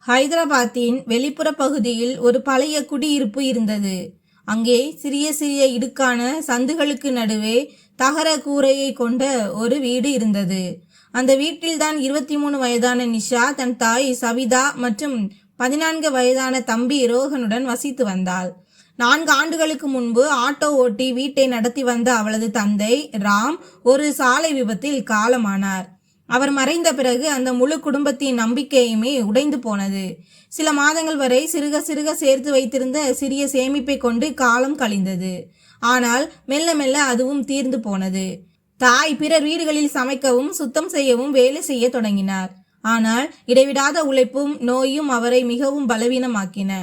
ஹைதராபாத்தின் வெளிப்புற பகுதியில் ஒரு பழைய குடியிருப்பு இருந்தது. அங்கே சிறிய சிறிய இடுக்கான சந்துகளுக்கு நடுவே தகர கூரையை கொண்ட ஒரு வீடு இருந்தது. அந்த வீட்டில்தான் 23 வயதான நிஷா தன் தாய் சவிதா மற்றும் 14 வயதான தம்பி ரோஹனுடன் வசித்து வந்தாள். 4 ஆண்டுகளுக்கு முன்பு ஆட்டோ ஓட்டி வீட்டை நடத்தி வந்த அவளது தந்தை ராம் ஒரு சாலை விபத்தில் காலமானார். அவர் மறைந்த பிறகு அந்த முழு குடும்பத்தின் நம்பிக்கையுமே உடைந்து போனது. சில மாதங்கள் வரை சிறுக சிறுக சேர்த்து வைத்திருந்த சிறிய சேமிப்பை கொண்டு காலம் கழிந்தது. ஆனால் மெல்ல மெல்ல அதுவும் தீர்ந்து போனது. தாய் பிறர் வீடுகளில் சமைக்கவும் சுத்தம் செய்யவும் வேலை செய்ய தொடங்கினார். ஆனால் இடைவிடாத உழைப்பும் நோயும் அவரை மிகவும் பலவீனமாக்கின.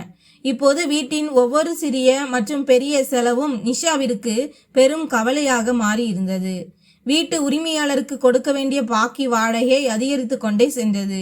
இப்போது வீட்டின் ஒவ்வொரு சிறிய மற்றும் பெரிய செலவும் நிஷாவிற்கு பெரும் கவலையாக மாறி இருந்தது. வீட்டு உரிமையாளருக்கு கொடுக்க வேண்டிய பாக்கி வாடகை அதிகரித்து கொண்டே சென்றது.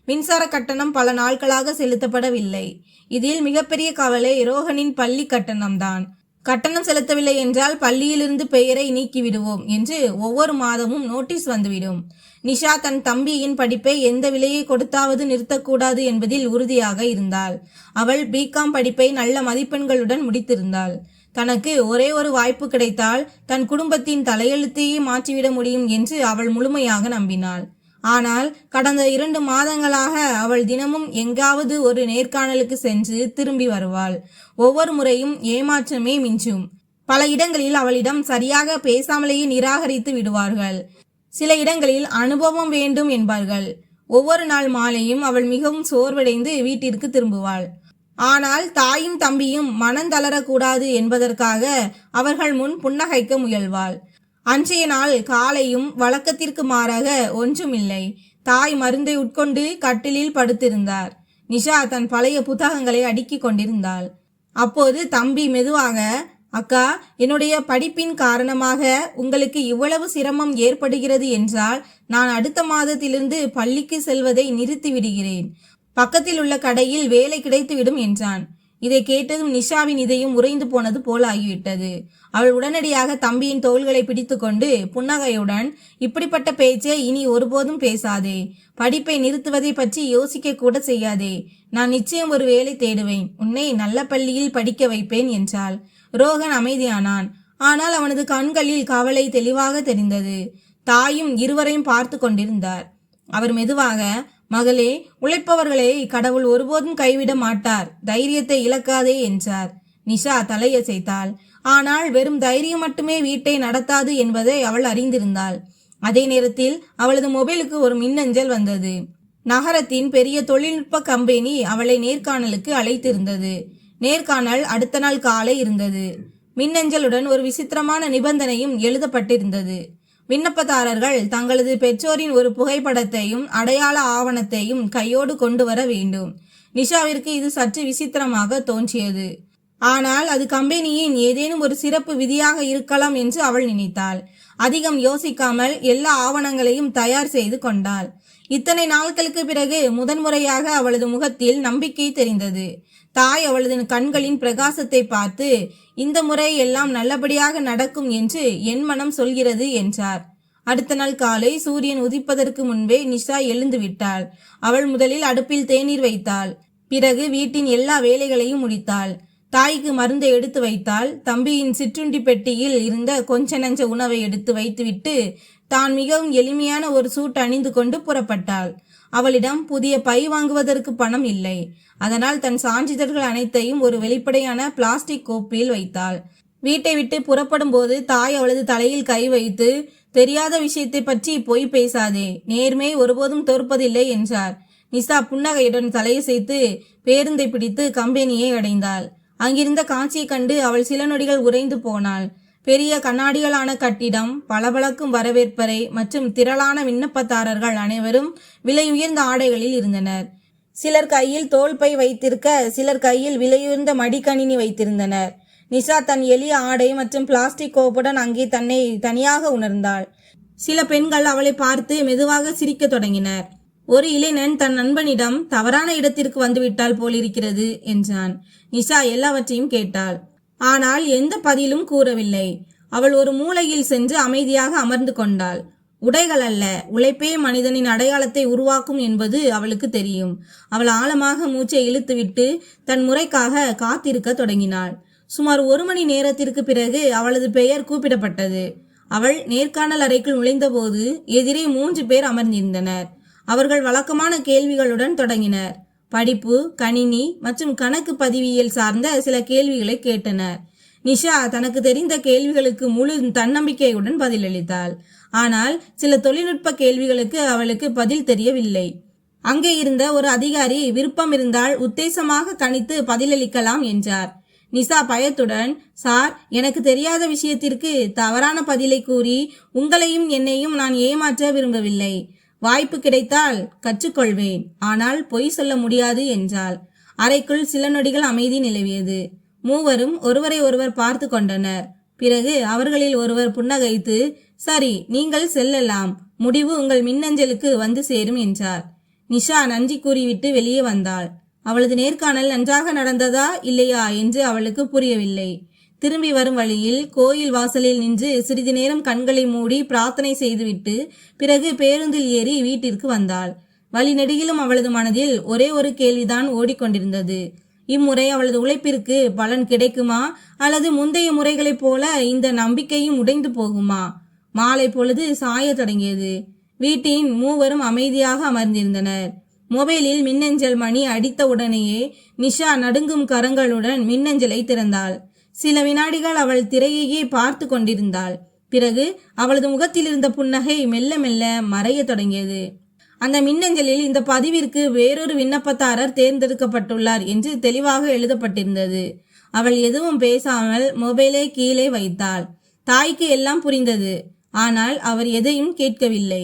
மின்சார கட்டணம் பல நாட்களாக செலுத்தப்படவில்லை. இதில் மிகப்பெரிய கவலை ரோஹனின் பள்ளி கட்டணம்தான். கட்டணம் செலுத்தவில்லை என்றால் பள்ளியிலிருந்து பெயரை நீக்கிவிடுவோம் என்று ஒவ்வொரு மாதமும் நோட்டீஸ் வந்துவிடும். நிஷா தன் தம்பியின் படிப்பை எந்த விலையை கொடுத்தாவது நிறுத்தக்கூடாது என்பதில் உறுதியாக இருந்தாள். அவள் பிகாம் படிப்பை நல்ல மதிப்பெண்களுடன் முடித்திருந்தாள். தனக்கு ஒரே ஒரு வாய்ப்பு கிடைத்தால் தன் குடும்பத்தின் தலையெழுத்தையே மாற்றிவிட முடியும் என்று அவள் முழுமையாக நம்பினாள். ஆனால் கடந்த 2 மாதங்களாக அவள் தினமும் எங்காவது ஒரு நேர்காணலுக்கு சென்று திரும்பி வருவாள். ஒவ்வொரு முறையும் ஏமாற்றமே மிஞ்சும். பல இடங்களில் அவளிடம் சரியாக பேசாமலேயே நிராகரித்து விடுவார்கள். சில இடங்களில் அனுபவம் வேண்டும் என்பார்கள். ஒவ்வொரு நாள் மாலையும் அவள் மிகவும் சோர்வடைந்து வீட்டிற்கு திரும்புவாள். ஆனால் தாயும் தம்பியும் மனந்தளரக்கூடாது என்பதற்காக அவர்கள் முன் புன்னகைக்க முயல்வாள். அன்றைய நாள் காலையும் வழக்கத்திற்கு மாறாக ஒன்றுமில்லை. தாய் மருந்தை உட்கொண்டு கட்டிலில் படுத்திருந்தார். நிஷா தன் பழைய புத்தகங்களை அடுக்கிக் கொண்டிருந்தாள். அப்போது தம்பி மெதுவாக, அக்கா, என்னுடைய படிப்பின் காரணமாக உங்களுக்கு இவ்வளவு சிரமம் ஏற்படுகிறது என்றால் நான் அடுத்த மாதத்திலிருந்து பள்ளிக்கு செல்வதை நிறுத்தி விடுகிறேன். பக்கத்தில் உள்ள கடையில் வேலை கிடைத்துவிடும் என்றான். இதை கேட்டதும் நிஷாவின் இதயம் உறைந்து போனது போல் ஆகிவிட்டது. அவள் உடனடியாக தம்பியின் தோள்களை பிடித்து கொண்டு புன்னகையுடன், இப்படிப்பட்ட பேச்சை இனி ஒருபோதும் பேசாதே. படிப்பை நிறுத்துவதை பற்றி யோசிக்க கூட செய்யாதே. நான் நிச்சயம் ஒரு வேலை தேடுவேன். உன்னை நல்ல பள்ளியில் படிக்க வைப்பேன் என்றாள். ரோஹன் அமைதியானான். ஆனால் அவனது கண்களில் கவலை தெளிவாக தெரிந்தது. தாயும் இருவரையும் பார்த்து கொண்டிருந்தார். அவர் மெதுவாக, மகளே, உழைப்பவர்களை கடவுள் ஒருபோதும் கைவிட மாட்டார். தைரியத்தை இழக்காதே என்றார். நிஷா தலையசைத்தாள். ஆனால் வெறும் தைரியம் மட்டுமே வீட்டை நடத்தாது என்பதை அவள் அறிந்திருந்தாள். அதே நேரத்தில் அவளது மொபைலுக்கு ஒரு மின்னஞ்சல் வந்தது. நகரத்தின் பெரிய தொழில்நுட்ப கம்பெனி அவளை நேர்காணலுக்கு அழைத்திருந்தது. நேர்காணல் அடுத்த நாள் காலை இருந்தது. மின்னஞ்சலுடன் ஒரு விசித்திரமான நிபந்தனையும் எழுதப்பட்டிருந்தது. விண்ணப்பதாரர்கள் தங்களது பெற்றோரின் ஒரு புகைப்படத்தையும் அடையாள ஆவணத்தையும் கையோடு கொண்டு வர வேண்டும். நிஷாவிற்கு இது சற்று விசித்திரமாக தோன்றியது. ஆனால் அது கம்பெனியின் ஏதேனும் ஒரு சிறப்பு விதியாக இருக்கலாம் என்று அவள் நினைத்தாள். அதிகம் யோசிக்காமல் எல்லா ஆவணங்களையும் தயார் செய்து கொண்டாள். இத்தனை நாட்களுக்கு பிறகு முதன்முறையாக அவளது முகத்தில் நம்பிக்கை தெரிந்தது. தாய் அவளது கண்களின் பிரகாசத்தை பார்த்து, இந்த முறை எல்லாம் நல்லபடியாக நடக்கும் என்று என் மனம் சொல்கிறது என்றார். அடுத்த நாள் காலை சூரியன் உதிப்பதற்கு முன்பே நிஷா எழுந்து விட்டாள். அவள் முதலில் அடுப்பில் தேநீர் வைத்தாள். பிறகு வீட்டின் எல்லா வேலைகளையும் முடித்தாள். தாய்க்கு மருந்தை எடுத்து வைத்தாள். தம்பியின் சிற்றுண்டி பெட்டியில் இருந்த கொஞ்ச நஞ்ச உணவை எடுத்து வைத்துவிட்டு தான் மிகவும் எளிமையான ஒரு சூட் அணிந்து கொண்டு புறப்பட்டாள். அவளிடம் புதிய பை வாங்குவதற்கு பணம் இல்லை. அதனால் தன் சான்றிதழ்கள் அனைத்தையும் ஒரு வெளிப்படையான பிளாஸ்டிக் கோப்பில் வைத்தாள். வீட்டை விட்டு புறப்படும் போது தாய் அவளது தலையில் கை வைத்து, தெரியாத விஷயத்தை பற்றி பொய் பேசாதே, நேர்மை ஒருபோதும் தோற்பதில்லை என்றார். நிஷா புன்னகையுடன் தலையசைத்து பேருந்தை பிடித்து கம்பெனியை அடைந்தாள். அங்கிருந்த காட்சியை கண்டு அவள் சில நொடிகள் உறைந்து போனாள். பெரிய கண்ணாடிகளான கட்டிடம், பளபளக்கும் வரவேற்பறை மற்றும் திரளான விண்ணப்பதாரர்கள் அனைவரும் விலை உயர்ந்த ஆடைகளில் இருந்தனர். சிலர் கையில் தோள்பை வைத்திருக்க, சிலர் கையில் விலையுயர்ந்த மடிக்கணினி வைத்திருந்தனர். நிஷா தன் எளிய ஆடை மற்றும் பிளாஸ்டிக் கோப்புடன் அங்கே தன்னை தனியாக உணர்ந்தாள். சில பெண்கள் அவளை பார்த்து மெதுவாக சிரிக்க தொடங்கினர். ஒரு இளைஞன் தன் நண்பனிடம், தவறான இடத்திற்கு வந்துவிட்டால் போலிருக்கிறது என்றான். நிஷா எல்லாவற்றையும் கேட்டாள். ஆனால் எந்த பதிலும் கூறவில்லை. அவள் ஒரு மூலையில் சென்று அமைதியாக அமர்ந்து கொண்டாள். உடைகள் அல்ல, உழைப்பே மனிதனின் அடையாளத்தை உருவாக்கும் என்பது அவளுக்கு தெரியும். அவள் ஆழமாக மூச்சை இழுத்துவிட்டு தன் முறைக்காக காத்திருக்க தொடங்கினாள். சுமார் 1 மணி நேரத்திற்கு பிறகு அவளது பெயர் கூப்பிடப்பட்டது. அவள் நேர்காணல் அறைக்குள் நுழைந்தபோது எதிரே 3 பேர் அமர்ந்திருந்தனர். அவர்கள் வழக்கமான கேள்விகளுடன் தொடங்கினர். படிப்பு, கணினி மற்றும் கணக்கு பதிவியல் சார்ந்த சில கேள்விகளை கேட்டனர். நிஷா தனக்கு தெரிந்த கேள்விகளுக்கு முழு தன்னம்பிக்கையுடன் பதிலளித்தாள். ஆனால் சில தொழில்நுட்ப கேள்விகளுக்கு அவளுக்கு பதில் தெரியவில்லை. அங்கே இருந்த ஒரு அதிகாரி விருப்பம் இருந்தால் உத்தேசமாக கணித்து பதிலளிக்கலாம் என்றார். நிஷா பயத்துடன், சார், எனக்கு தெரியாத விஷயத்திற்கு தவறான பதிலை கூறி உங்களையும் என்னையும் நான் ஏமாற்ற விரும்பவில்லை. வாய்ப்பு கிடைத்தால் கற்றுக்கொள்வேன், ஆனால் பொய் சொல்ல முடியாது என்றாள். அறைக்குள் சில நொடிகள் அமைதி நிலவியது. மூவரும் ஒருவரை ஒருவர் பார்த்து கொண்டனர். பிறகு அவர்களில் ஒருவர் புன்னகைத்து, சரி, நீங்கள் செல்லலாம், முடிவு உங்கள் மின்னஞ்சலுக்கு வந்து சேரும் என்றார். நிஷா நன்றி கூறிவிட்டு வெளியே வந்தாள். அவளது நேர்காணல் நன்றாக நடந்ததா இல்லையா என்று அவளுக்கு புரியவில்லை. திரும்பி வரும் வழியில் கோயில் வாசலில் நின்று சிறிது நேரம் கண்களை மூடி பிரார்த்தனை செய்துவிட்டு பிறகு பேருந்தில் ஏறி வீட்டிற்கு வந்தாள். வழிநெடுகிலும் அவளது மனதில் ஒரே ஒரு கேள்விதான் ஓடிக்கொண்டிருந்தது. இம்முறை அவளது உழைப்பிற்கு பலன் கிடைக்குமா அல்லது முந்தைய முறைகளைப் போல இந்த நம்பிக்கையும் உடைந்து போகுமா? மாலை பொழுது சாய தொடங்கியது. வீட்டின் மூவரும் அமைதியாக அமர்ந்திருந்தனர். மொபைலில் மின்னஞ்சல் மணி அடித்த உடனேயே நிஷா நடுங்கும் கரங்களுடன் மின்னஞ்சலை திறந்தாள். சில வினாடிகள் அவள் திரையையே பார்த்து கொண்டிருந்தாள். பிறகு அவளது முகத்தில் இருந்த புன்னகை மெல்ல மெல்ல மறைய தொடங்கியது. அந்த மின்னஞ்சலில் இந்த பதிவிற்கு வேறொரு விண்ணப்பதாரர் தேர்ந்தெடுக்கப்பட்டுள்ளார் என்று தெளிவாக எழுதப்பட்டிருந்தது. அவள் எதுவும் பேசாமல் மொபைலை கீழே வைத்தாள். தாய்க்கு எல்லாம் புரிந்தது. ஆனால் அவர் எதையும் கேட்கவில்லை.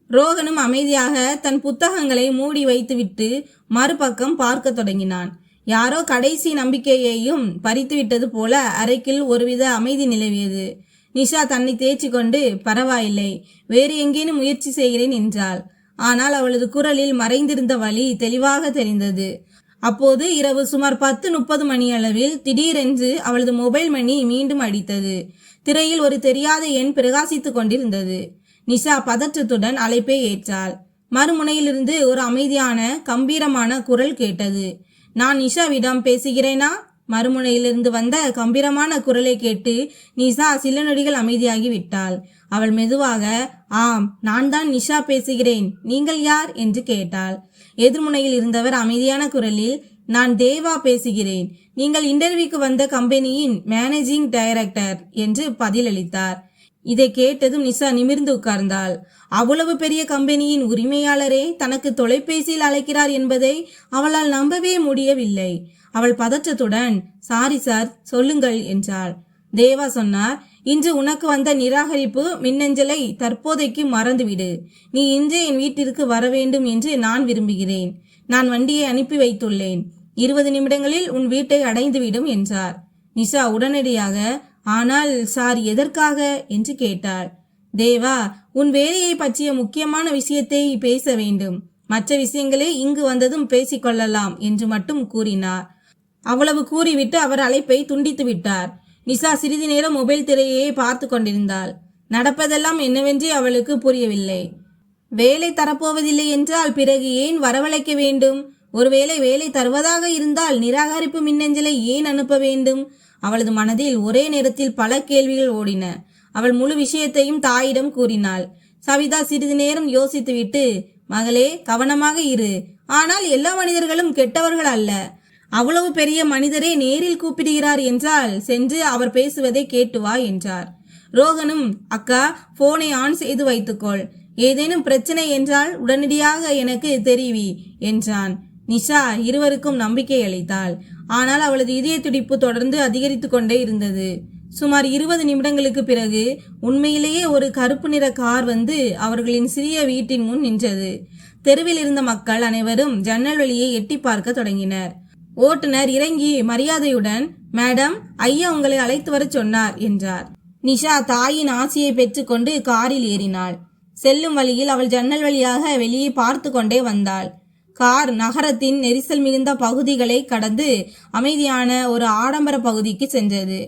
ரோகனும் அமைதியாக தன் புத்தகங்களை மூடி வைத்துவிட்டு மறுபக்கம் பார்க்க தொடங்கினான். யாரோ கடைசி நம்பிக்கையையும் பறித்துவிட்டது போல அறைக்குள் ஒருவித அமைதி நிலவியது. நிஷா தன்னை தேய்ச்சி கொண்டு, பரவாயில்லை, வேறு எங்கேனும் முயற்சி செய்கிறேன் என்றாள். ஆனால் அவளது குரலில் மறைந்திருந்த வலி தெளிவாக தெரிந்தது. அப்போது இரவு சுமார் 10:30 மணியளவில் திடீரென்று அவளது மொபைல் மணி மீண்டும் அடித்தது. திரையில் ஒரு தெரியாத எண் பிரகாசித்துக் கொண்டிருந்தது. நிஷா பதற்றத்துடன் அழைப்பை ஏற்றாள். மறுமுனையிலிருந்து ஒரு அமைதியான கம்பீரமான குரல் கேட்டது. நான் நிஷாவிடம் பேசுகிறேனா? மறுமுனையிலிருந்து வந்த கம்பீரமான குரலை கேட்டு நிஷா சில நொடிகள் அமைதியாகி விட்டாள். அவள் மெதுவாக, ஆம், நான் தான் நிஷா பேசுகிறேன், நீங்கள் யார் என்று கேட்டாள். எதிர்முனையில் இருந்தவர் அமைதியான குரலில், நான் தேவா பேசுகிறேன், நீங்கள் இன்டர்வியூக்கு வந்த கம்பெனியின் மேனேஜிங் டைரக்டர் என்று பதிலளித்தார். இதை கேட்டதும் நிஷா நிமிர்ந்து உட்கார்ந்தாள். அவ்வளவு பெரிய கம்பெனியின் உரிமையாளரே தனக்கு தொலைபேசியில் அழைக்கிறார் என்பதை அவளால் நம்பவே முடியவில்லை. அவள் பதற்றத்துடன், சாரி சார், சொல்லுங்கள் என்றாள். தேவா சொன்னார், இன்று உனக்கு வந்த நிராகரிப்பு மின்னஞ்சலை தற்போதைக்கு மறந்துவிடு. நீ இன்றே என் வீட்டிற்கு வர வேண்டும் என்று நான் விரும்புகிறேன். நான் வண்டியை அனுப்பி வைத்துள்ளேன். 20 நிமிடங்களில் உன் வீட்டை அடைந்துவிடும் என்றார். நிஷா உடனடியாக, ஆனால் சார், எதற்காக என்று கேட்டாள். தேவா, உன் வேலையை பற்றிய முக்கியமான விஷயத்தை பேச வேண்டும். மற்ற விஷயங்களை இங்கு வந்ததும் பேசிக்கொள்ளலாம் என்று மட்டும் கூறினார். அவ்வளவு கூறிவிட்டு அவர் அழைப்பை துண்டித்து விட்டார். நிஷா சிறிது நேரம் மொபைல் திரையை பார்த்து கொண்டிருந்தாள். நடப்பதெல்லாம் என்னவென்றே அவளுக்கு புரியவில்லை. வேலை தரப்போவதில்லை என்றால் பிறகு ஏன் வரவழைக்க வேண்டும்? ஒருவேளை வேலை தருவதாக இருந்தால் நிராகரிப்பு மின்னஞ்சலை ஏன் அனுப்ப வேண்டும்? அவளது மனதில் ஒரே நேரத்தில் பல கேள்விகள் ஓடின. அவள் முழு விஷயத்தையும் தாயிடம் கூறினாள். சவிதா சிறிது நேரம் யோசித்துவிட்டு, மகளே, கவனமாக இரு. ஆனால் எல்லா மனிதர்களும் கெட்டவர்கள் அல்ல. அவ்வளவு பெரிய மனிதரே நேரில் கூப்பிடுகிறார் என்றால் சென்று அவர் பேசுவதை கேட்டு வா என்றார். ரோகனும், அக்கா, போனை ஆன் செய்து வைத்துக்கொள். ஏதேனும் பிரச்சனை என்றால் உடனடியாக எனக்கு தெரிவி என்றான். நிஷா இருவருக்கும் நம்பிக்கை அளித்தாள். ஆனால் அவளது இதய துடிப்பு தொடர்ந்து அதிகரித்து கொண்டே இருந்தது. சுமார் 20 நிமிடங்களுக்கு பிறகு உண்மையிலேயே ஒரு கருப்பு நிற கார் வந்து அவர்களின் சிறிய வீட்டின் முன் நின்றது. தெருவில் இருந்த மக்கள் அனைவரும் ஜன்னல் வழியை எட்டி பார்க்க தொடங்கினர். ஓட்டுநர் இறங்கி மரியாதையுடன், மேடம், ஐயா உங்களை அழைத்து வர சொன்னார் என்றார். நிஷா தாயின் ஆசையை பெற்றுக்கொண்டு காரில் ஏறினாள். செல்லும் வழியில் அவள் ஜன்னல் வழியாக வெளியே பார்த்து கொண்டே வந்தாள். கார் நகரத்தின் நெரிசல் மிகுந்த பகுதிகளை கடந்து அமைதியான ஒரு ஆடம்பர பகுதிக்கு சென்றது.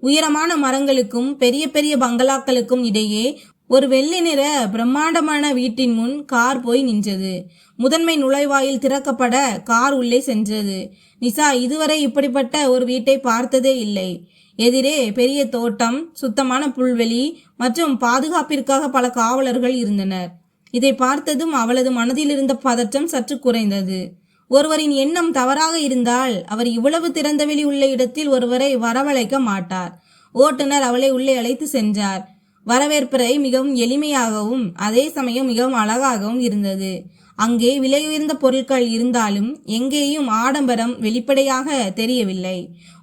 உயரமான மரங்களுக்கும் பெரிய பெரிய பங்களாக்களுக்கும் இடையே ஒரு வெள்ளி நிற பிரம்மாண்டமான வீட்டின் முன் கார் போய் நின்றது. முதன்மை நுழைவாயில் திறக்கப்பட கார் உள்ளே சென்றது. நிஷா இதுவரை இப்படிப்பட்ட ஒரு வீட்டை பார்த்ததே இல்லை. எதிரே பெரிய தோட்டம், சுத்தமான புல்வெளி மற்றும் பாதுகாப்பிற்காக பல காவலர்கள் இருந்தனர். இதை பார்த்ததும் அவளது மனதில் இருந்த பதற்றம் சற்று குறைந்தது. ஒருவரின் எண்ணம் தவறாக இருந்தால் அவர் இவ்வளவு திறந்தவெளி உள்ள இடத்தில் ஒருவரை வரவழைக்க மாட்டார். ஓட்டுநர் அவளை உள்ளே அழைத்து சென்றார். வரவேற்பறை மிகவும் எளிமையாகவும் அதே சமயம் மிகவும் அழகாகவும் இருந்தது. அங்கே விலையுயர்ந்த பொருட்கள் இருந்தாலும் எங்கேயும் ஆடம்பரம் வெளிப்படையாக தெரியவில்லை.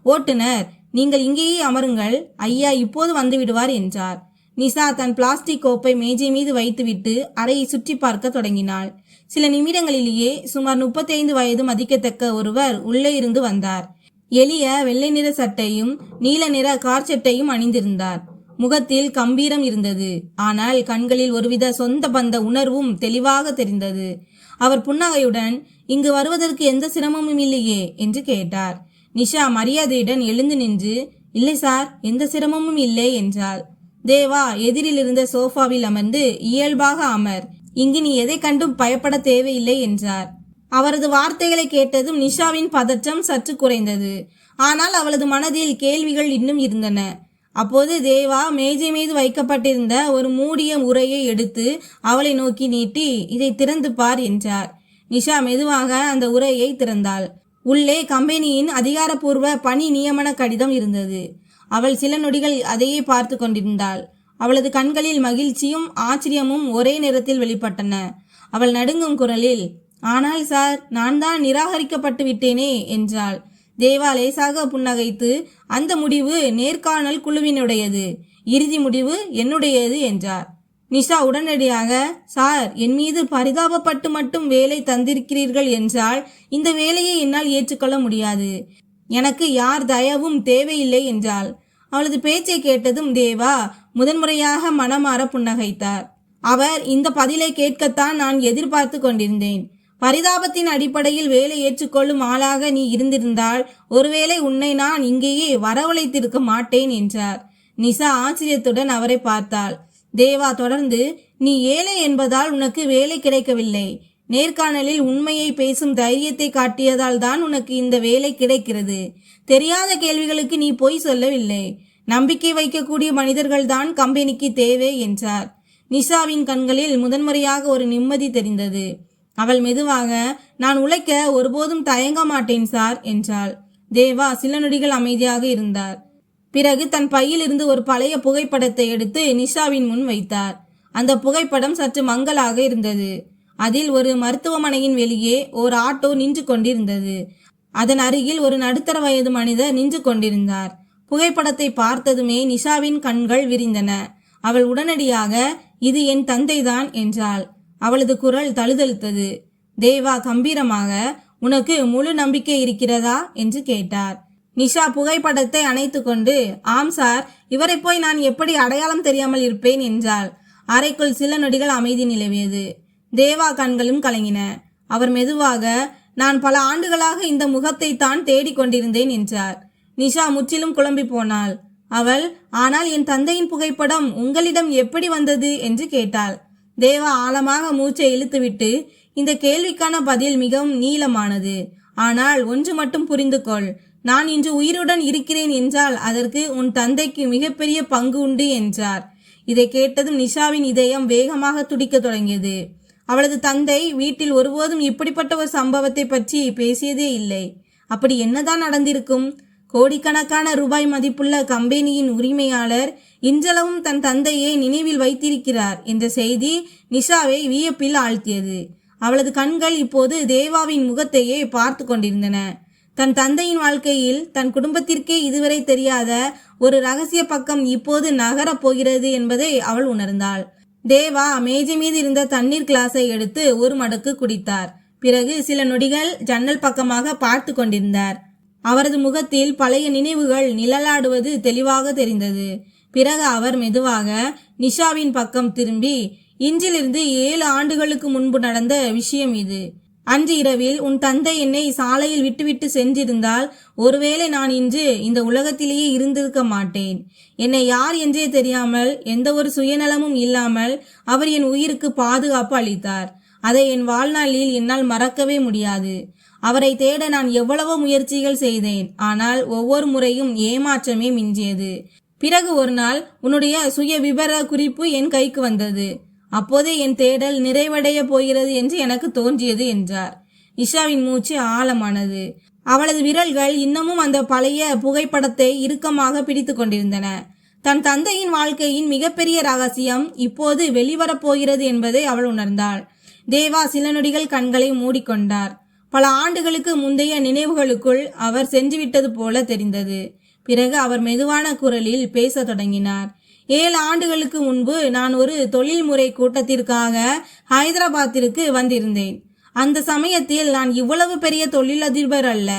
ஓட்டுநர், நீங்கள் இங்கேயே அமருங்கள், ஐயா இப்போது வந்து விடுவார் என்றார். நிஷா தன் பிளாஸ்டிக் கோப்பை மேஜை மீது வைத்துவிட்டு அறையை சுற்றி பார்க்க தொடங்கினாள். சில நிமிடங்களிலேயே சுமார் 35 வயது மதிக்கத்தக்க ஒருவர் உள்ளே இருந்து வந்தார். எளிய வெள்ளை நிற சட்டையும் நீல நிற கார் சட்டையும் அணிந்திருந்தார். முகத்தில் கம்பீரம் இருந்தது. ஆனால் கண்களில் ஒருவித சொந்த பந்த உணர்வும் தெளிவாக தெரிந்தது. அவர் புன்னகையுடன், இங்கு வருவதற்கு எந்த சிரமமும் இல்லையே என்று கேட்டார். நிஷா மரியாதையுடன் எழுந்து நின்று, இல்லை சார், எந்த சிரமமும் இல்லை என்றாள். தேவா எதிரில் இருந்த சோஃபாவில் அமர்ந்து, இயல்பாக அமர், இங்கு நீ எதை கண்டும் பயப்பட தேவையில்லை என்றார். அவரது வார்த்தைகளை கேட்டதும் நிஷாவின் பதற்றம் சற்று குறைந்தது. ஆனால் அவளது மனதில் கேள்விகள் இன்னும் இருந்தன. அப்போது தேவா மேஜை மீது வைக்கப்பட்டிருந்த ஒரு மூடிய உரையை எடுத்து அவளை நோக்கி நீட்டி, இதை திறந்து பார் என்றார். நிஷா மெதுவாக அந்த உரையை திறந்தாள். உள்ளே கம்பெனியின் அதிகாரப்பூர்வ பணி நியமன கடிதம் இருந்தது. அவள் சில நொடிகள் அதையே பார்த்து கொண்டிருந்தாள். அவளது கண்களில் மகிழ்ச்சியும் ஆச்சரியமும் ஒரே நேரத்தில் வெளிப்பட்டன. அவள் நடுங்கும் குரலில், ஆனால் சார், நான் தான் நிராகரிக்கப்பட்டு விட்டேனே என்றாள். தேவா லேசாக புன்னகைத்து, அந்த முடிவு நேர்காணல் குழுவினுடையது, இறுதி முடிவு என்னுடையது என்றார். நிஷா உடனடியாக, சார், என் மீது பரிதாபப்பட்டு மட்டும் வேலை தந்திருக்கிறீர்கள் என்றால் இந்த வேலையை என்னால் ஏற்றுக்கொள்ள முடியாது. எனக்கு யார் தயவும் தேவையில்லை என்றாள். அவளது பேச்சை கேட்டதும் தேவா முதன்முறையாக மனமாற புன்னகைத்தார். அவர், இந்த பதிலை கேட்கத்தான் நான் எதிர்பார்த்து கொண்டிருந்தேன். பரிதாபத்தின் அடிப்படையில் வேலை ஏற்றுக்கொள்ளும் ஆளாக நீ இருந்திருந்தால் ஒருவேளை உன்னை நான் இங்கேயே வரவழைத்திருக்க மாட்டேன் என்றார். நிஷா ஆச்சரியத்துடன் அவரை பார்த்தாள். தேவா தொடர்ந்து, நீ ஏழை என்பதால் உனக்கு வேலை கிடைக்கவில்லை. நேர்காணலில் உண்மையை பேசும் தைரியத்தை காட்டியதால் தான் உனக்கு இந்த வேலை கிடைக்கிறது. தெரியாத கேள்விகளுக்கு நீ பொய் சொல்லவில்லை. நம்பிக்கை வைக்கக்கூடிய மனிதர்கள்தான் கம்பெனிக்கு தேவை என்றார். நிஷாவின் கண்களில் முதன்முறையாக ஒரு நிம்மதி தெரிந்தது. அவள் மெதுவாக, நான் உழைக்க ஒருபோதும் தயங்க மாட்டேன் சார் என்றாள். தேவா சில நொடிகள் அமைதியாக இருந்தார். பிறகு தன் பையில் இருந்து ஒரு பழைய புகைப்படத்தை எடுத்து நிஷாவின் முன் வைத்தார். அந்த புகைப்படம் சற்று மங்கலாக இருந்தது. அதில் ஒரு மருத்துவமனையின் வெளியே ஒரு ஆட்டோ நின்று கொண்டிருந்தது. அதன் அருகில் ஒரு நடுத்தர வயது மனிதர் நின்று கொண்டிருந்தார். புகைப்படத்தை பார்த்ததுமே நிஷாவின் கண்கள் விரிந்தன. அவள் உடனடியாக, இது என் தந்தைதான் என்றாள். அவளது குரல் தழுதழுத்தது. தேவா கம்பீரமாக, உனக்கு முழு நம்பிக்கை இருக்கிறதா என்று கேட்டார். நிஷா புகைப்படத்தை அணைத்து கொண்டு, ஆம் சார், இவரை போய் நான் எப்படி அடையாளம் தெரியாமல் இருப்பேன் என்றாள். அறைக்குள் சில நொடிகள் அமைதி நிலவியது. தேவா கண்களும் கலங்கின. அவர் மெதுவாக, நான் பல ஆண்டுகளாக இந்த முகத்தை தான் தேடிக்கொண்டிருந்தேன் என்றார். நிஷா முற்றிலும் குழம்பி போனாள். அவள், ஆனால் என் தந்தையின் புகைப்படம் உங்களிடம் எப்படி வந்தது என்று கேட்டாள். தேவா ஆழமாக மூச்சை இழுத்துவிட்டு, இந்த கேள்விக்கான பதில் மிகவும் நீளமானது. ஆனால் ஒன்று மட்டும் புரிந்து கொள், நான் இன்று உயிருடன் இருக்கிறேன் என்றால் அதற்கு உன் தந்தைக்கு மிகப்பெரிய பங்கு உண்டு என்றார். இதை கேட்டதும் நிஷாவின் இதயம் வேகமாக துடிக்க தொடங்கியது. அவளது தந்தை வீட்டில் ஒருபோதும் இப்படிப்பட்ட ஒரு சம்பவத்தை பற்றி பேசியதே இல்லை. அப்படி என்னதான் நடந்திருக்கும்? கோடிக்கணக்கான ரூபாய் மதிப்புள்ள கம்பெனியின் உரிமையாளர் இன்றளவும் தன் தந்தையை நினைவில் வைத்திருக்கிறார் என்ற செய்தி நிஷாவை வியப்பில் ஆழ்த்தியது. அவளது கண்கள் இப்போது தேவாவின் முகத்தையே பார்த்து கொண்டிருந்தன. தன் தந்தையின் வாழ்க்கையில் தன் குடும்பத்திற்கே இதுவரை தெரியாத ஒரு ரகசிய பக்கம் இப்போது நகரப் போகிறது என்பதை அவள் உணர்ந்தாள். தேவா மேஜை மீது இருந்த தண்ணீர் கிளாஸை எடுத்து ஒரு மடக்கு குடித்தார். பிறகு சில நொடிகள் ஜன்னல் பக்கமாக பார்த்து கொண்டிருந்தார். அவரது முகத்தில் பழைய நினைவுகள் நிழலாடுவது தெளிவாக தெரிந்தது. பிறகு அவர் மெதுவாக நிஷாவின் பக்கம் திரும்பி, இன்றிலிருந்து 7 ஆண்டுகளுக்கு முன்பு நடந்த விஷயம் இது. அன்று இரவில் உன் தந்தை என்னை சாலையில் விட்டுவிட்டு சென்றிருந்தால் ஒருவேளை நான் இன்று இந்த உலகத்திலேயே இருந்திருக்க மாட்டேன். என்னை யார் என்றே தெரியாமல், எந்த ஒரு சுயநலமும் இல்லாமல் அவர் என் உயிருக்கு பாதுகாப்பு அளித்தார். அதை என் வாழ்நாளில் என்னால் மறக்கவே முடியாது. அவரை தேட நான் எவ்வளவோ முயற்சிகள் செய்தேன். ஆனால் ஒவ்வொரு முறையும் ஏமாற்றமே மிஞ்சியது. பிறகு ஒரு நாள் உன்னுடைய சுய விபர குறிப்பு என் கைக்கு வந்தது. அப்போதே என் தேடல் நிறைவடைய போகிறது என்று எனக்கு தோன்றியது என்றார். நிஷாவின் மூச்சு ஆழமானது. அவளது விரல்கள் இன்னமும் அந்த பழைய புகைப்படத்தை இறுக்கமாக பிடித்து கொண்டிருந்தன. தன் தந்தையின் வாழ்க்கையின் மிகப்பெரிய ரகசியம் இப்போது வெளிவரப்போகிறது என்பதை அவள் உணர்ந்தாள். தேவா சில நொடிகள் கண்களை மூடிக்கொண்டார். பல ஆண்டுகளுக்கு முந்தைய நினைவுகளுக்குள் அவர் சென்றுவிட்டது போல தெரிந்தது. பிறகு அவர் மெதுவான குரலில் பேச தொடங்கினார். 7 ஆண்டுகளுக்கு முன்பு நான் ஒரு தொழில்முறை கூட்டத்திற்காக ஹைதராபாத்திற்கு வந்திருந்தேன். அந்த சமயத்தில் நான் இவ்வளவு பெரிய தொழிலதிபர் அல்ல.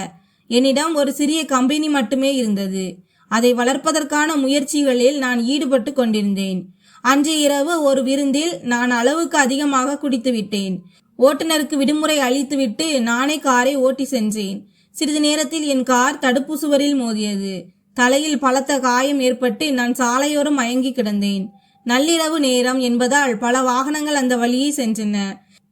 என்னிடம் ஒரு சிறிய கம்பெனி மட்டுமே இருந்தது. அதை வளர்ப்பதற்கான முயற்சிகளில் நான் ஈடுபட்டு கொண்டிருந்தேன். அன்று இரவு ஒரு விருந்தில் நான் அளவுக்கு அதிகமாக குடித்து விட்டேன். ஓட்டுநருக்கு விடுமுறை அளித்துவிட்டு நானே காரை ஓட்டி சென்றேன். சிறிது நேரத்தில் என் கார் தடுப்பு சுவரில் மோதியது. தலையில் பலத்த காயம் ஏற்பட்டு நான் சாலையோரம் மயங்கி கிடந்தேன். நள்ளிரவு நேரம் என்பதால் பல வாகனங்கள் அந்த வழியே சென்றன.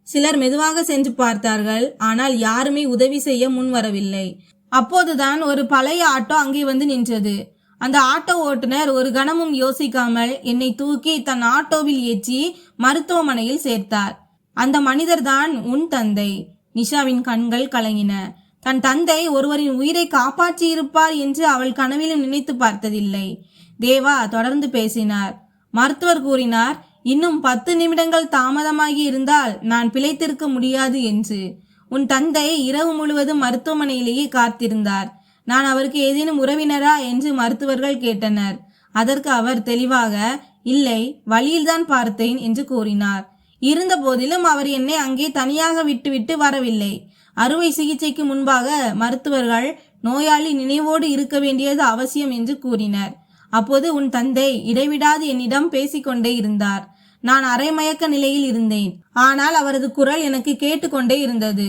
சிலர் மெதுவாக சென்று பார்த்தார்கள். ஆனால் யாருமே உதவி செய்ய முன் வரவில்லை. அப்போதுதான் ஒரு பழைய ஆட்டோ அங்கே வந்து நின்றது. அந்த ஆட்டோ ஓட்டுநர் ஒரு கணமும் யோசிக்காமல் என்னை தூக்கி தன் ஆட்டோவில் ஏற்றி மருத்துவமனையில் சேர்த்தார். அந்த மனிதர்தான் உன் தந்தை. நிஷாவின் கண்கள் கலங்கின. தன் தந்தை ஒருவரின் உயிரை காப்பாற்றி இருப்பார் என்று அவள் கனவிலும் நினைத்து பார்த்ததில்லை. தேவா தொடர்ந்து பேசினார். மருத்துவர் கூறினார், இன்னும் 10 நிமிடங்கள் தாமதமாகி இருந்தால் நான் பிழைத்திருக்க முடியாது என்று. உன் தந்தை இரவு முழுவதும் மருத்துவமனையிலேயே காத்திருந்தார். நான் அவருக்கு ஏதேனும் உறவினரா என்று மருத்துவர்கள் கேட்டனர். அதற்கு அவர் தெளிவாக, இல்லை, வழியில்தான் பார்த்தேன் என்று கூறினார். இருந்த போதிலும் அவர் என்னை அங்கே தனியாக விட்டுவிட்டு வரவில்லை. அறுவை சிகிச்சைக்கு முன்பாக மருத்துவர்கள் நோயாளி நினைவோடு இருக்க வேண்டியது அவசியம் என்று கூறினர். அப்போது உன் தந்தை இடைவிடாது என்னிடம் பேசிக்கொண்டே இருந்தார். நான் அரைமயக்க நிலையில் இருந்தேன். ஆனால் அவரது குரல் எனக்கு கேட்டுக்கொண்டே இருந்தது.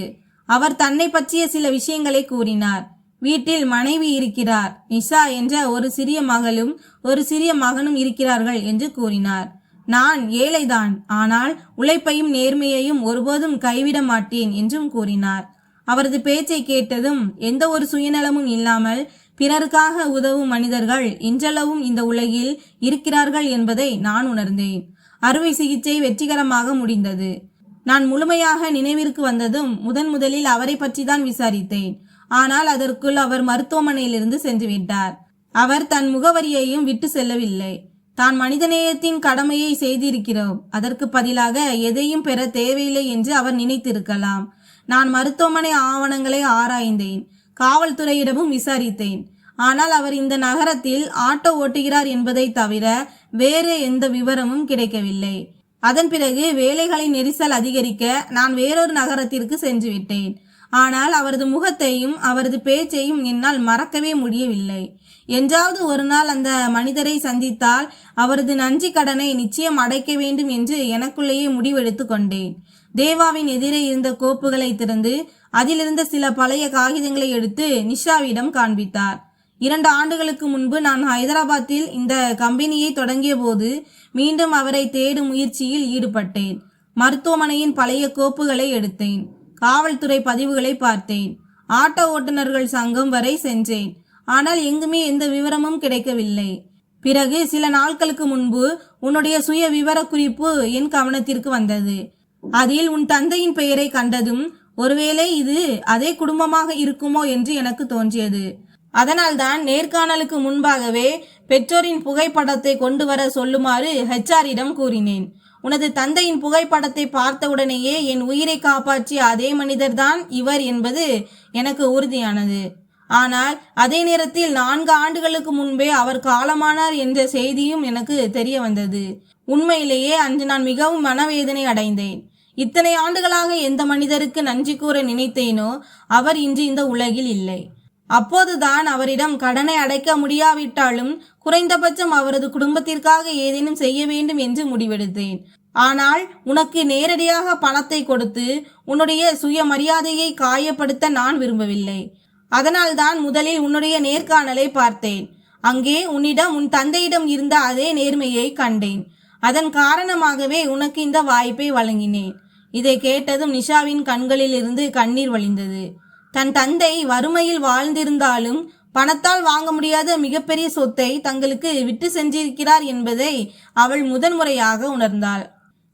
அவர் தன்னை பற்றிய சில விஷயங்களை கூறினார். வீட்டில் மனைவி இருக்கிறார், நிஷா என்ற ஒரு சிறிய மகளும் ஒரு சிறிய மகனும் இருக்கிறார்கள் என்று கூறினார். நான் ஏழைதான், ஆனால் உழைப்பையும் நேர்மையையும் ஒருபோதும் கைவிட மாட்டேன் என்றும் கூறினார். அவரது பேச்சை கேட்டதும் எந்த ஒரு சுயநலமும் இல்லாமல் பிறருக்காக உதவும் மனிதர்கள் இன்றளவும் இந்த உலகில் இருக்கிறார்கள் என்பதை நான் உணர்ந்தேன். அறுவை சிகிச்சை வெற்றிகரமாக முடிந்தது. நான் முழுமையாக நினைவிற்கு வந்ததும் முதலில் அவரை பற்றி தான் விசாரித்தேன். ஆனால் அதற்குள் அவர் மருத்துவமனையிலிருந்து சென்று விட்டார். அவர் தன் முகவரியையும் விட்டு செல்லவில்லை. தான் மனிதநேயத்தின் கடமையை செய்திருக்கிறோம், அதற்கு பதிலாக எதையும் பெற தேவையில்லை என்று அவர் நினைத்திருக்கலாம். நான் மருத்துவமனை ஆவணங்களை ஆராய்ந்தேன், காவல்துறையிடமும் விசாரித்தேன். ஆனால் அவர் இந்த நகரத்தில் ஆட்டோ ஓட்டுகிறார் என்பதை தவிர வேறு எந்த விவரமும் கிடைக்கவில்லை. அதன் பிறகு வேலைகளின் நெரிசல் அதிகரிக்க நான் வேறொரு நகரத்திற்கு சென்று விட்டேன். ஆனால் அவரது முகத்தையும் அவரது பேச்சையும் என்னால் மறக்கவே முடியவில்லை. என்றாவது ஒரு நாள் அந்த மனிதரை சந்தித்தால் அவரது நன்றி கடனை நிச்சயம் அடைக்க வேண்டும் என்று எனக்குள்ளேயே முடிவெடுத்து கொண்டேன். தேவாவின் எதிரே இருந்த கோப்புகளை திறந்து அதிலிருந்த சில பழைய காகிதங்களை எடுத்து நிஷாவிடம் காண்பித்தார். 2 ஆண்டுகளுக்கு முன்பு நான் ஹைதராபாத்தில் இந்த கம்பெனியை தொடங்கிய போது மீண்டும் அவரை தேடும் முயற்சியில் ஈடுபட்டேன். மருத்துவமனையின் பழைய கோப்புகளை எடுத்தேன். காவல்துறை பதிவுகளை பார்த்தேன். ஆட்டோ ஓட்டுநர்கள் சங்கம் வரை சென்றேன். ஆனால் எங்குமே எந்த விவரமும் கிடைக்கவில்லை. பிறகு சில நாட்களுக்கு முன்பு உன்னுடைய சுய விவர குறிப்பு என் கவனத்திற்கு வந்தது. அதில் உன் தந்தையின் பெயரை கண்டதும் ஒருவேளை இது அதே குடும்பமாக இருக்குமோ என்று எனக்கு தோன்றியது. அதனால்தான் நேர்காணலுக்கு முன்பாகவே பெற்றோரின் புகைப்படத்தை கொண்டு வர சொல்லுமாறு ஹெச்ஆரிடம் கூறினேன். உனது தந்தையின் புகைப்படத்தை பார்த்தவுடனேயே என் உயிரை காப்பாற்றிய அதே மனிதர்தான் இவர் என்பது எனக்கு உறுதியானது. ஆனால் அதே நேரத்தில் 4 ஆண்டுகளுக்கு முன்பே அவர் காலமானார் என்ற செய்தியும் எனக்கு தெரிய வந்தது. உண்மையிலேயே அன்று நான் மிகவும் மனவேதனை அடைந்தேன். இத்தனை ஆண்டுகளாக எந்த மனிதருக்கு நன்றி கூற நினைத்தேனோ அவர் இன்று இந்த உலகில் இல்லை. அப்போதுதான் அவரிடம் கடனை அடைக்க முடியாவிட்டாலும் குறைந்தபட்சம் அவரது குடும்பத்திற்காக ஏதேனும் செய்ய வேண்டும் என்று முடிவெடுத்தேன். ஆனால் உனக்கு நேரடியாக பணத்தை கொடுத்து உன்னுடைய சுயமரியாதையை காயப்படுத்த நான் விரும்பவில்லை. அதனால்தான் முதலில் உன்னுடைய நேர்காணலை பார்த்தேன். அங்கே உன்னிடம் உன் தந்தையிடம் இருந்த அதே நேர்மையை கண்டேன். அதன் காரணமாகவே உனக்கு இந்த வாய்ப்பை வழங்கினேன். இதை கேட்டதும் நிஷாவின் கண்களில் இருந்து கண்ணீர் வழிந்தது. தன் தந்தை வறுமையில் வாழ்ந்திருந்தாலும் பணத்தால் வாங்க முடியாத மிகப்பெரிய சொத்தை தங்களுக்கு விட்டு சென்றிருக்கிறார் என்பதை அவள் முதன்முறையாக உணர்ந்தாள்.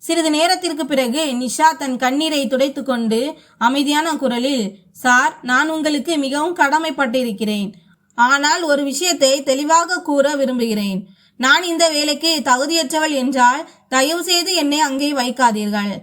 சிறிது நேரத்திற்கு பிறகு நிஷா தன் கண்ணீரை துடைத்து கொண்டு அமைதியான குரலில், சார், நான் உங்களுக்கு மிகவும் கடமைப்பட்டிருக்கிறேன். ஆனால் ஒரு விஷயத்தை தெளிவாக கூற விரும்புகிறேன். நான் இந்த வேலைக்கு தகுதியற்றவள் என்றால் தயவு செய்து என்னை அங்கே வைக்காதீர்கள்.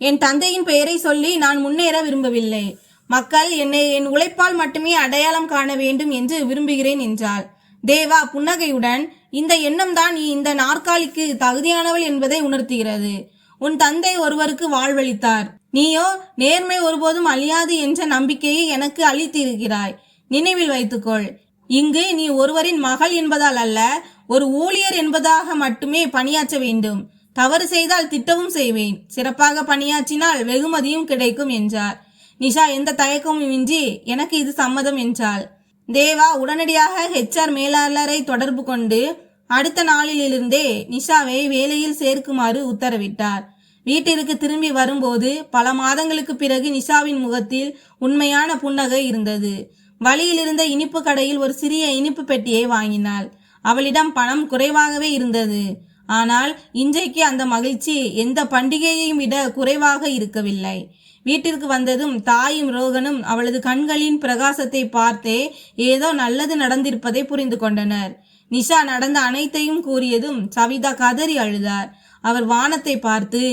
என் தந்தையின் பெயரை சொல்லி நான் முன்னேற விரும்பவில்லை. மக்கள் என்னை என் உழைப்பால் மட்டுமே அடையாளம் காண வேண்டும் என்று விரும்புகிறேன் என்றாள். தேவா புன்னகையுடன், இந்த எண்ணம் தான் நீ இந்த நாற்காலிக்கு தகுதியானவள் என்பதை உணர்த்துகிறது. உன் தந்தை ஒருவருக்கு வாழ்வளித்தார். நீயோ நேர்மை ஒருபோதும் அழியாது என்ற நம்பிக்கையை எனக்கு அளித்திருக்கிறாய். நினைவில் வைத்துக்கொள், இங்கு நீ ஒருவரின் மகள் என்பதால் அல்ல, ஒரு ஊழியர் என்பதாக மட்டுமே பணியாற்ற வேண்டும். தவறு செய்தால் திட்டவும் செய்வேன். சிறப்பாக பணியாற்றினால் வெகுமதியும் கிடைக்கும் என்றார். நிஷா எந்த தயக்கமும் இன்றி எனக்கு இது சம்மதம் என்றாள். தேவா உடனடியாக HR மேலாளரை தொடர்பு கொண்டு அடுத்த நாளிலிருந்தே நிஷாவை வேலையில் சேர்க்குமாறு உத்தரவிட்டார். வீட்டிற்கு திரும்பி வரும்போது பல மாதங்களுக்கு பிறகு நிஷாவின் முகத்தில் உண்மையான புன்னகை இருந்தது. வழியில் இருந்த இனிப்பு கடையில் ஒரு சிறிய இனிப்பு பெட்டியை வாங்கினாள். அவளிடம் பணம் குறைவாகவே இருந்தது. ஆனால் இன்றைக்கு அந்த மகிழ்ச்சி எந்த பண்டிகையையும் விட குறைவாக இருக்கவில்லை. வீட்டிற்கு வந்ததும் தாயும் ரோகனும் அவளது கண்களின் பிரகாசத்தை பார்த்தே ஏதோ நல்லது நடந்திருப்பதை புரிந்து கொண்டனர். நிஷா நடந்த அனைத்தையும் கூறியதும் சவிதா கதறி அழுதார். அவர் வானத்தை பார்த்து,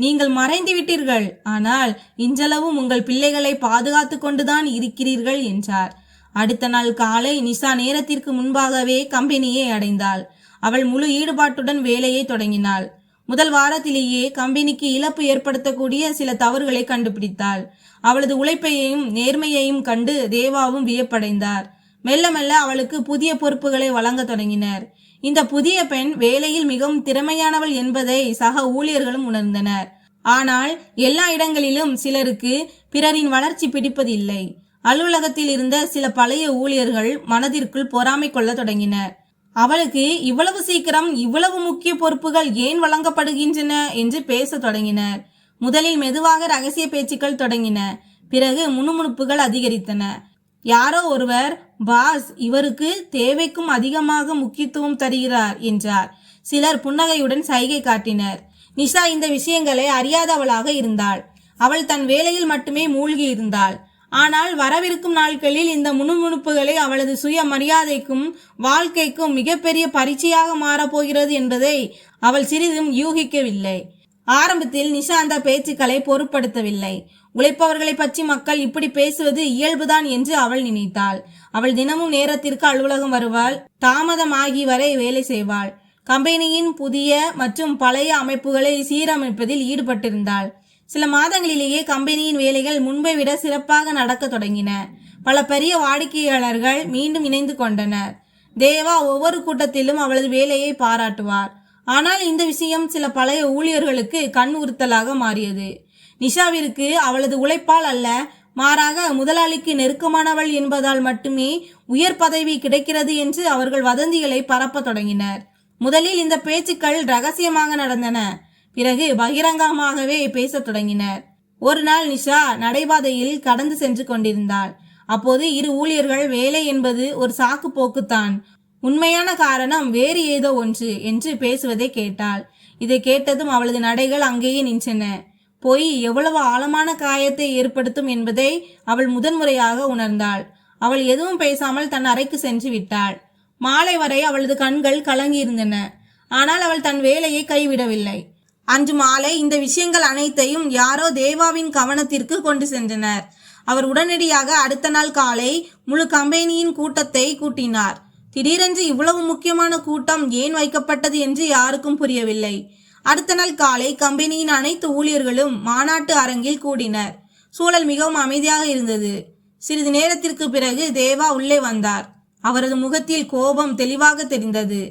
நீங்கள் மறைந்து விட்டீர்கள், ஆனால் இன்றளவும் உங்கள் பிள்ளைகளை பாதுகாத்து கொண்டுதான் இருக்கிறீர்கள் என்றார். அடுத்த நாள் காலை நிஷா நேரத்திற்கு முன்பாகவே கம்பெனியை அடைந்தாள். அவள் முழு ஈடுபாட்டுடன் வேலையை தொடங்கினாள். முதல் வாரத்திலேயே கம்பெனிக்கு இழப்பு ஏற்படுத்தக்கூடிய சில தவறுகளை கண்டுபிடித்தாள். அவளது உழைப்பையும் நேர்மையையும் கண்டு தேவாவும் வியப்படைந்தார். மெல்ல மெல்ல அவளுக்கு புதிய பொறுப்புகளை வழங்க தொடங்கினர். இந்த புதிய பெண் வேலையில் மிகவும் திறமையானவள் என்பதை சக ஊழியர்களும் உணர்ந்தனர். ஆனால் எல்லா இடங்களிலும் சிலருக்கு பிறரின் வளர்ச்சி பிடிப்பதில்லை. அலுவலகத்தில் இருந்த சில பழைய ஊழியர்கள் மனதிற்குள் பொறாமை கொள்ள தொடங்கினர். அவளுக்கு இவ்வளவு சீக்கிரம் இவ்வளவு முக்கிய பொறுப்புகள் ஏன் வழங்கப்படுகின்றன என்று பேச தொடங்கினர். முதலில் மெதுவாக ரகசிய பேச்சுக்கள் தொடங்கின. பிறகு முணுமுணுப்புகள் அதிகரித்தன. யாரோ ஒருவர், பாஸ் இவருக்கு தேவைக்கும் அதிகமாக முக்கியத்துவம் தருகிறார் என்றார். சிலர் புன்னகையுடன் சைகை காட்டினர். நிஷா இந்த விஷயங்களை அறியாதவளாக இருந்தாள். அவள் தன் வேலையில் மட்டுமே மூழ்கி இருந்தாள். ஆனால் வரவிருக்கும் நாட்களில் இந்த முணுமுணுப்புகளை அவளது சுய மரியாதைக்கும் வாழ்க்கைக்கும் மிகப்பெரிய பரீட்சையாக மாறப்போகிறது என்பதை அவள் சிறிதும் யூகிக்கவில்லை. ஆரம்பத்தில் நிஷா அந்த பேச்சுக்களை பொருட்படுத்தவில்லை. உழைப்பவர்களை பற்றி மக்கள் இப்படி பேசுவது இயல்புதான் என்று அவள் நினைத்தாள். அவள் தினமும் நேரத்திற்கு அலுவலகம் வருவாள். தாமதமாகி வரை வேலை செய்வாள். கம்பெனியின் புதிய மற்றும் பழைய அமைப்புகளை சீரமைப்பதில் ஈடுபட்டிருந்தாள். சில மாதங்களிலேயே கம்பெனியின் வேலைகள் முன்பை விட சிறப்பாக நடக்க தொடங்கின. பல பெரிய வாடிக்கையாளர்கள் மீண்டும் இணைந்து கொண்டனர். தேவா ஒவ்வொரு கூட்டத்திலும் அவளது வேலையை பாராட்டுவார். ஆனால் இந்த விஷயம் சில பழைய ஊழியர்களுக்கு கண் உறுத்தலாக மாறியது. நிஷாவிற்கு அவளது உழைப்பால் அல்ல, மாறாக முதலாளிக்கு நெருக்கமானவள் என்பதால் மட்டுமே உயர் பதவி கிடைக்கிறது என்று அவர்கள் வதந்திகளை பரப்ப தொடங்கினர். முதலில் இந்த பேச்சுக்கள் ரகசியமாக நடந்தன. பிறகு பகிரங்கமாகவே பேசத் தொடங்கினர். ஒரு நாள் நிஷா நடைபாதையில் கடந்து சென்று கொண்டிருந்தாள். அப்போது இரு ஊழியர்கள் வேலை என்பது ஒரு சாக்கு போக்குத்தான், உண்மையான காரணம் வேறு ஏதோ ஒன்று என்று பேசுவதை கேட்டாள். இதை கேட்டதும் அவளது நடைகள் அங்கேயே நின்றன. பொய் எவ்வளவு ஆழமான காயத்தை ஏற்படுத்தும் என்பதை அவள் முதன்முறையாக உணர்ந்தாள். அவள் எதுவும் பேசாமல் தன் அறைக்கு சென்று விட்டாள். மாலை வரை அவளது கண்கள் கலங்கியிருந்தன. ஆனால் அவள் தன் வேலையை கைவிடவில்லை. அன்று மாலை இந்த விஷயங்கள் அனைத்தையும் யாரோ தேவாவின் கவனத்திற்கு கொண்டு சென்றனர். அவர் உடனடியாக அடுத்த நாள் காலை முழு கம்பெனியின் கூட்டத்தை கூட்டினார். திடீரென்று இவ்வளவு முக்கியமான கூட்டம் ஏன் வைக்கப்பட்டது என்று யாருக்கும் புரியவில்லை. அடுத்த நாள் காலை கம்பெனியின் அனைத்து ஊழியர்களும் மாநாட்டு அரங்கில் கூடினர். சூழல் மிகவும் அமைதியாக இருந்தது. சிறிது நேரத்திற்கு பிறகு தேவா உள்ளே வந்தார். அவரது முகத்தில் கோபம் தெளிவாக தெரிந்தது.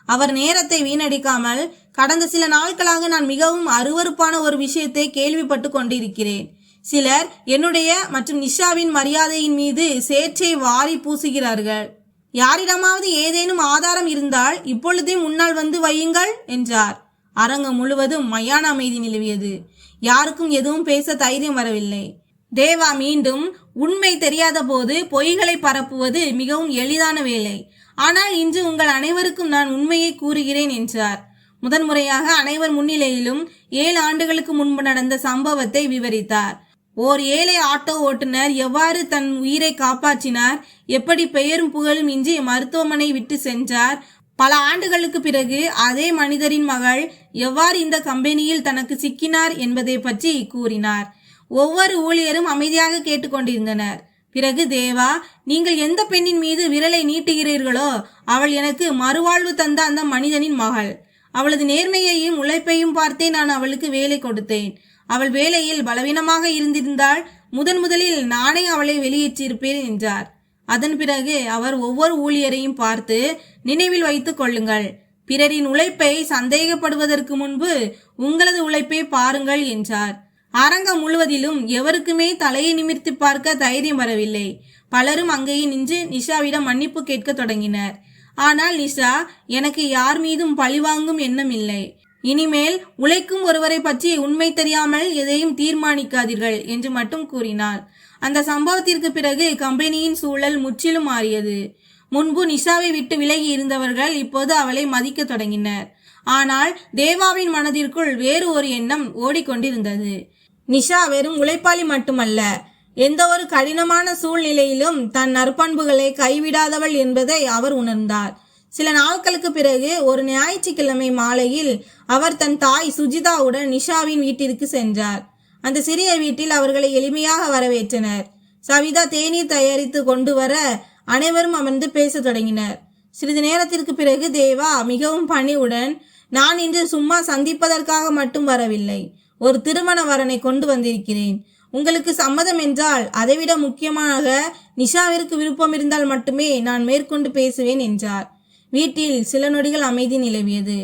அவர் நேரத்தை வீணடிக்காமல் கடந்த சில நாட்களாக நான் மிகவும் அருவருப்பான ஒரு விஷயத்தை கேள்விப்பட்டு கொண்டிருக்கிறேன். சிலர் என்னுடைய மற்றும் நிஷாவின் மரியாதையின் மீது சேற்றை வாரி பூசுகிறார்கள். யாரிடமாவது ஏதேனும் ஆதாரம் இருந்தால் இப்பொழுதே முன்னால் வந்து வையுங்கள் என்றார். அரங்கம் முழுவதும் மயான அமைதி நிலவியது. யாருக்கும் எதுவும் பேச தைரியம் வரவில்லை. தேவா மீண்டும், உண்மை தெரியாத போது பொய்களை பரப்புவது மிகவும் எளிதான வேலை. ஆனால் இன்று உங்கள் அனைவருக்கும் நான் உண்மையை கூறுகிறேன் என்றார். முதன்முறையாக அனைவர் முன்னிலையிலும் 7 ஆண்டுகளுக்கு முன்பு நடந்த சம்பவத்தை விவரித்தார். ஓர் ஏழை ஆட்டோ ஓட்டுநர் எவ்வாறு தன் உயிரை காப்பாற்றினார், எப்படி பெயரும் புகழும் இன்றி மருத்துவமனை விட்டு சென்றார், பல ஆண்டுகளுக்கு பிறகு அதே மனிதரின் மகள் எவ்வாறு இந்த கம்பெனியில் தனக்கு சிக்கினார் என்பதை பற்றி கூறினார். ஒவ்வொரு ஊழியரும் அமைதியாக கேட்டுக்கொண்டிருந்தனர். பிறகு தேவா, நீங்கள் எந்த பெண்ணின் மீது விரலை நீட்டுகிறீர்களோ அவள் எனக்கு மறுவாழ்வு தந்த அந்த மனிதனின் மகள். அவளது நேர்மையையும் உழைப்பையும் பார்த்தே நான் அவளுக்கு வேலை கொடுத்தேன். அவள் வேலையில் பலவீனமாக இருந்திருந்தால் முதலில் நானே அவளை வெளியேற்றியிருப்பேன் என்றார். அதன் பிறகு அவர் ஒவ்வொரு ஊழியரையும் பார்த்து, நினைவில் வைத்துக் கொள்ளுங்கள், பிறரின் உழைப்பை சந்தேகப்படுவதற்கு முன்பு உங்களது உழைப்பை பாருங்கள் என்றார். அரங்கம் முழுவதிலும் எவருக்குமே தலையை நிமிர்த்தி பார்க்க தைரியம் வரவில்லை. பலரும் அங்கேயே நின்று நிஷாவிடம் மன்னிப்பு கேட்க தொடங்கினர். ஆனால் நிஷா, எனக்கு யார் மீதும் பழிவாங்கும் எண்ணம் இல்லை. இனிமேல் உழைக்கும் ஒருவரை பற்றி உண்மை தெரியாமல் எதையும் தீர்மானிக்காதீர்கள் என்று மட்டும் கூறினார். அந்த சம்பவத்திற்கு பிறகு கம்பெனியின் சூழல் முற்றிலும் மாறியது. முன்பு நிஷாவை விட்டு விலகி இருந்தவர்கள் இப்போது அவளை மதிக்க தொடங்கினர். ஆனால் தேவாவின் மனதிற்குள் வேறு ஒரு எண்ணம் ஓடிக்கொண்டிருந்தது. நிஷா வெறும் உழைப்பாளி மட்டுமல்ல, எந்த ஒரு கடினமான சூழ்நிலையிலும் தன் நற்பண்புகளை கைவிடாதவள் என்பதை அவர் உணர்ந்தார். சில நாட்களுக்கு பிறகு ஒரு ஞாயிற்றுக்கிழமை மாலையில் அவர் தன் தாய் சுஜிதாவுடன் நிஷாவின் வீட்டிற்கு சென்றார். அந்த சிறிய வீட்டில் அவர்களை எளிமையாக வரவேற்றனர். சவிதா தேநீர் தயாரித்து கொண்டு வர அனைவரும் அமர்ந்து பேச தொடங்கினர். சிறிது நேரத்திற்கு பிறகு தேவா மிகவும் பணிவுடன், நான் இன்று சும்மா சந்திப்பதற்காக மட்டும் வரவில்லை, ஒரு திருமண வரனை கொண்டு வந்திருக்கிறேன். உங்களுக்கு சம்மதம் என்றால், அதைவிட முக்கியமாக நிஷாவிற்கு விருப்பம் இருந்தால் மட்டுமே நான் மேற்கொண்டு பேசுவேன் என்றார். வீட்டில் சில நொடிகள் அமைதி நிலவியது.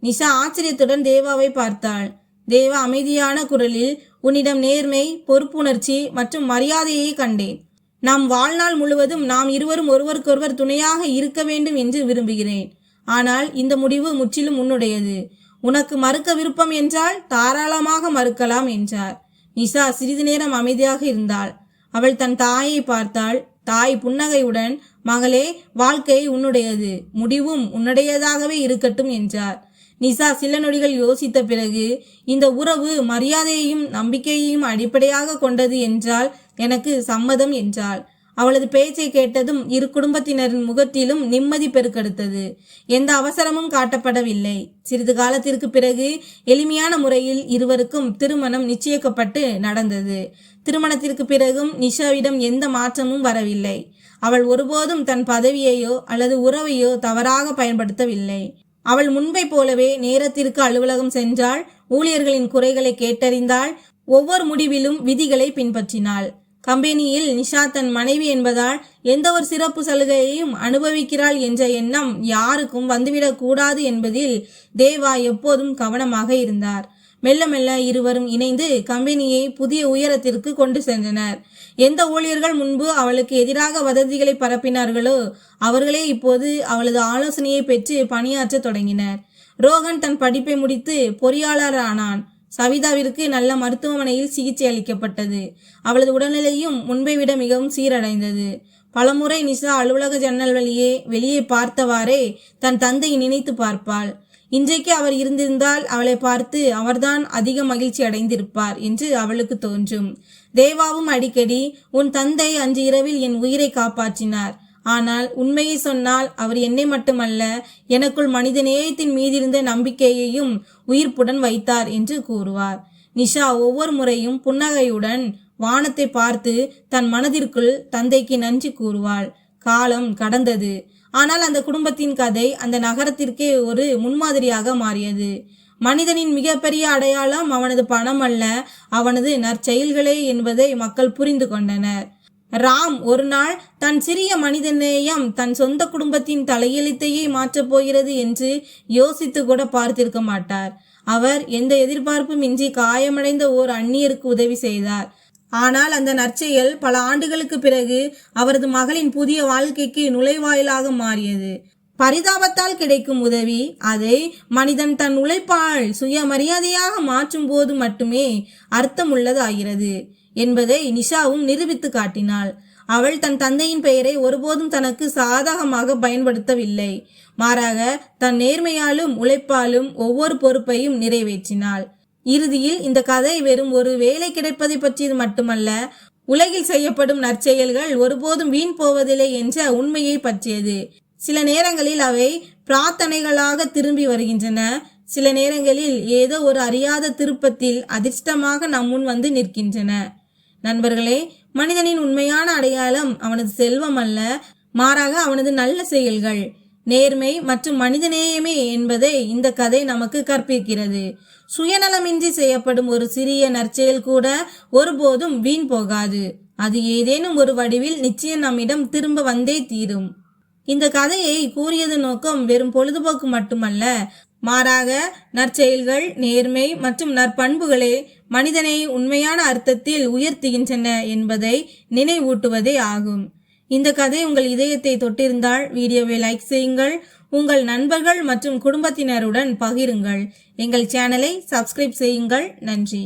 நிஷா ஆச்சரியத்துடன் தேவாவை பார்த்தாள். தேவா அமைதியான குரலில், உன்னிடம் நேர்மை, பொறுப்புணர்ச்சி மற்றும் மரியாதையை கண்டேன். நாம் வாழ்நாள் முழுவதும் நாம் இருவரும் ஒருவருக்கொருவர் துணையாக இருக்க வேண்டும் என்று விரும்புகிறேன். ஆனால் இந்த முடிவு முற்றிலும் உன்னுடையது. உனக்கு மறுக்க விருப்பம் என்றால் தாராளமாக மறுக்கலாம் என்றார். நிஷா சிறிது நேரம் அமைதியாக இருந்தாள். அவள் தன் தாயை பார்த்தாள். தாய் புன்னகையுடன், மகளே, வாழ்க்கை உன்னுடையது, முடிவும் உன்னுடையதாகவே இருக்கட்டும் என்றார். நிஷா சில நொடிகள் யோசித்த பிறகு, இந்த உறவு மரியாதையையும் நம்பிக்கையையும் அடிப்படையாக கொண்டது என்றால் எனக்கு சம்மதம் என்றாள். அவளது பேச்சை கேட்டதும் இரு குடும்பத்தினரின் முகத்திலும் நிம்மதி பெருக்கெடுத்தது. எந்த அவசரமும் காட்டப்படவில்லை. சிறிது காலத்திற்கு பிறகு எளிமையான முறையில் இருவருக்கும் திருமணம் நிச்சயிக்கப்பட்டு நடந்தது. திருமணத்திற்கு பிறகும் நிஷாவிடம் எந்த மாற்றமும் வரவில்லை. அவள் ஒருபோதும் தன் பதவியையோ அல்லது உறவையோ தவறாக பயன்படுத்தவில்லை. அவள் முன்பை போலவே நேரத்திற்கு அலுவலகம் சென்றாள், ஊழியர்களின் குறைகளை கேட்டறிந்தாள், ஒவ்வொரு முடிவிலும் விதிகளை பின்பற்றினாள். கம்பெனியில் நிஷா தன் மனைவி என்பதால் எந்த ஒரு சிறப்பு சலுகையையும் அனுபவிக்கிறாள் என்ற எண்ணம் யாருக்கும் வந்துவிடக் கூடாது என்பதில் தேவா எப்போதும் கவனமாக இருந்தார். மெல்ல மெல்ல இருவரும் இணைந்து கம்பெனியை புதிய உயரத்திற்கு கொண்டு சென்றனர். எந்த ஊழியர்கள் முன்பு அவளுக்கு எதிராக வதந்திகளை பரப்பினார்களோ அவர்களே இப்போது அவளது ஆலோசனையை பெற்று பணியாற்ற தொடங்கினர். ரோஹன் தன் படிப்பை முடித்து பொறியாளர் ஆனான். சவிதாவிற்கு நல்ல மருத்துவமனையில் சிகிச்சை அளிக்கப்பட்டது. அவளது உடல்நிலையும் முன்பை விட மிகவும் சீரடைந்தது. பலமுறை நிஷா அலுவலக ஜன்னல் வெளியே பார்த்தவாறே தன் தந்தையை நினைத்து பார்ப்பாள். இன்றைக்கு அவர் இருந்திருந்தால் அவளை பார்த்து அவர்தான் அதிக மகிழ்ச்சி அடைந்திருப்பார் என்று அவளுக்கு தோன்றும். தேவாவும் அடிக்கடி, உன் தந்தை அன்று இரவில் என் உயிரை காப்பாற்றினார். ஆனால் உண்மையை சொன்னால் அவர் என்னை மட்டுமல்ல, எனக்குள் மனித நேயத்தின் மீதிருந்த நம்பிக்கையையும் உயிர்ப்புடன் வைத்தார் என்று கூறுவார். நிஷா ஒவ்வொரு முறையும் புன்னகையுடன் வானத்தை பார்த்து தன் மனதிற்குள் தந்தைக்கு நன்றி கூறுவாள். காலம் கடந்தது. ஆனால் அந்த குடும்பத்தின் கதை அந்த நகரத்திற்கே ஒரு முன்மாதிரியாக மாறியது. மனிதனின் மிகப்பெரிய அடையாளம் அவனது பணம் அல்ல, அவனது நற்செயல்களே என்பதை மக்கள் புரிந்து கொண்டனர். ராம் ஒரு நாள் தன் சிறிய மனிதநேயம் தன் சொந்த குடும்பத்தின் தலையெழுத்தையே மாற்றப் போகிறது என்று யோசித்து கூட பார்த்திருக்க மாட்டார். அவர் எந்த எதிர்பார்ப்பும் இன்றி காயமடைந்த ஓர் அந்நியருக்கு உதவி செய்தார். ஆனால் அந்த நற்செயல் பல ஆண்டுகளுக்கு பிறகு அவரது மகளின் புதிய வாழ்க்கைக்கு நுழைவாயிலாக மாறியது. பரிதாபத்தால் கிடைக்கும் உதவி அதை மனிதன் தன் உழைப்பால் சுயமரியாதையாக மாற்றும் போது மட்டுமே அர்த்தமுள்ளது ஆகிறது என்பதை நிஷாவும் நிரூபித்து காட்டினாள். அவள் தன் தந்தையின் பெயரை ஒருபோதும் தனக்கு சாதகமாக பயன்படுத்தவில்லை. மாறாக தன் நேர்மையாலும் உழைப்பாலும் ஒவ்வொரு பொறுப்பையும் நிறைவேற்றினாள். இறுதியில் இந்த கதை வெறும் ஒரு வேலை கிடைப்பதை பற்றியது மட்டுமல்ல, உலகில் செய்யப்படும் நற்செயல்கள் ஒருபோதும் வீண் போவதில்லை என்ற உண்மையை பற்றியது. சில நேரங்களில் அவை பிரார்த்தனைகளாக திரும்பி வருகின்றன. சில நேரங்களில் ஏதோ ஒரு அறியாத திருப்பத்தில் அதிர்ஷ்டமாக நம் முன் வந்து நிற்கின்றன. நண்பர்களே, மனிதனின் உண்மையான அடையாளம் அவனது செல்வம் அல்ல, மாறாக அவனது நல்ல செயல்கள், நேர்மை மற்றும் மனிதநேயமே என்பதை இந்த கதை நமக்கு கற்பிக்கிறது. சுயநலமின்றி செய்யப்படும் ஒரு சிறிய நற்செயல் கூட ஒருபோதும் வீண் போகாது. அது ஏதேனும் ஒரு வடிவில் நிச்சயம் நம்மிடம் திரும்ப வந்தே தீரும். இந்த கதையை கூறியது நோக்கம் வெறும் பொழுதுபோக்கு மட்டுமல்ல, மாறாக நற்செயல்கள், நேர்மை மற்றும் நற்பண்புகளே மனிதனை உண்மையான அர்த்தத்தில் உயர்த்துகின்றன என்பதை நினைவூட்டுவதே ஆகும். இந்த கதை உங்கள் இதயத்தை தொட்டிருந்தால் வீடியோவை லைக் செய்யுங்கள், உங்கள் நண்பர்கள் மற்றும் குடும்பத்தினருடன் பகிருங்கள். எங்கள் சேனலை சப்ஸ்கிரைப் செய்யுங்கள். நன்றி.